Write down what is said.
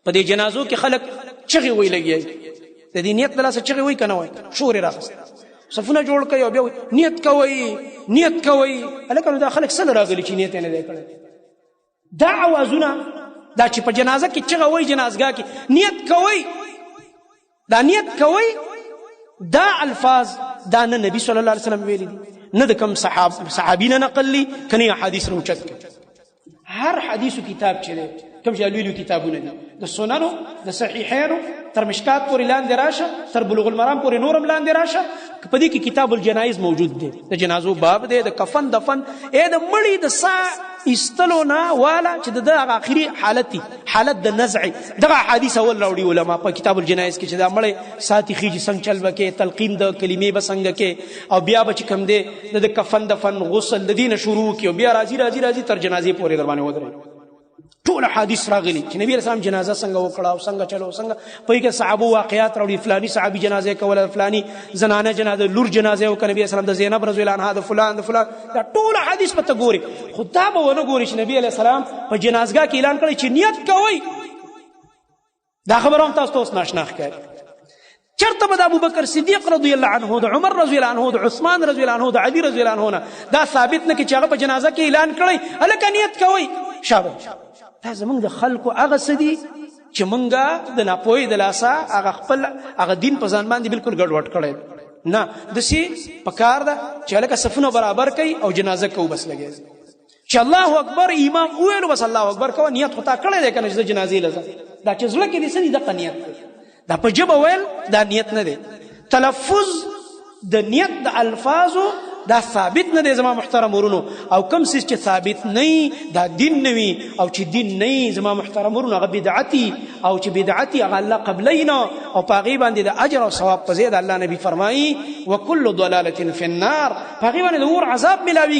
په دې جنازو کې خلک چغې وی لګي د دې نیت د لاسه چغې وی کنه وای شور راغست صفونه جوړ کړي او بیا نیت کوي الکه دا خلک سره راغلي چې نیت نه دی کړی دا اوازونه دا چې په جنازه کې چغه وای جنازګه کې نیت کوي دا الفاظ دا نه نبی صلی الله علیه وسلم ویلي دي نه د کوم صحابین نقل لي کني حدیث روچت هر حدیث کتاب چره کوم جالویلو کتابونه دي د سننو د صحیحینو تر مشکات پورې لاندې راشه تر بلوغ المرام پورې نورم لاندې راشه په دې کې کتاب الجنایز موجود دی د جنازو باب دی د کفن دفن د مړي د سا استلو نه والا چې د اخري حالت د نزع دغه حدیث اول راوړي علما په کتاب الجنایز کې چې دا مړي ساتي خيږي څنګه چل وکي تلقین د کلمې بسنګ کې او بیا به کم دی د کفن دفن غسل د دین شروع کې او بیا راځي تر جنازې پورې در باندې ودرې ټول حدیث راغلي چې نبی رسول جنازه څنګه وکړه او څنګه چلو څنګه په کې صحابه واقعات راوړي فلاني صحابي جنازه کوله فلاني زنانه جنازه لور جنازه او نبی رسول د زینب رضی الله عنها د فلان دا ټول حدیث په تګوري خدا به ونه ګوري چې نبی علیہ السلام په جنازګه کې اعلان کړی چې نیت کوي دا خبره هم تاسو ناشنا ښکاري چرته به ابو بکر صدیق رضی الله عنه د عمر رضی الله عنه د عثمان رضی الله عنه د علی رضی الله عنه دا ثابت نه چې هغه په جنازه کې اعلان کړی الکه نیت کوي شابه دا زمونږ د خلکو هغه سدي چې مونږه د ناپوهۍ د لاسه هغه خپل هغه دین په ځان باندې بالکل ګډوډ کړی نه داسې پکار ده چې هلکه صفونه برابر کوي او جنازه کوو بس لګي چې الله اکبر امام وویلو بس الله اکبر کوه نیت خو تا کړی دی که نه چې د جنازې لځه دا چې زړه کې دې څه دي دغه نیت دی دا په ژبه ویل دا نیت نه دی تلفظ د نیت د الفاظو دا ثابت نه دی زما محترم ورونو او کوم څه چې ثابت نه دا دین نه وي او چې دین نه زما محترم ورونو هغه بدعتي او چې بدعتي هغه الله قبلینا او پاغي باندې د اجر او ثواب په زید الله نبی فرمایي وکل ضلاله فی النار پاغي باندې د اور عذاب ملاوي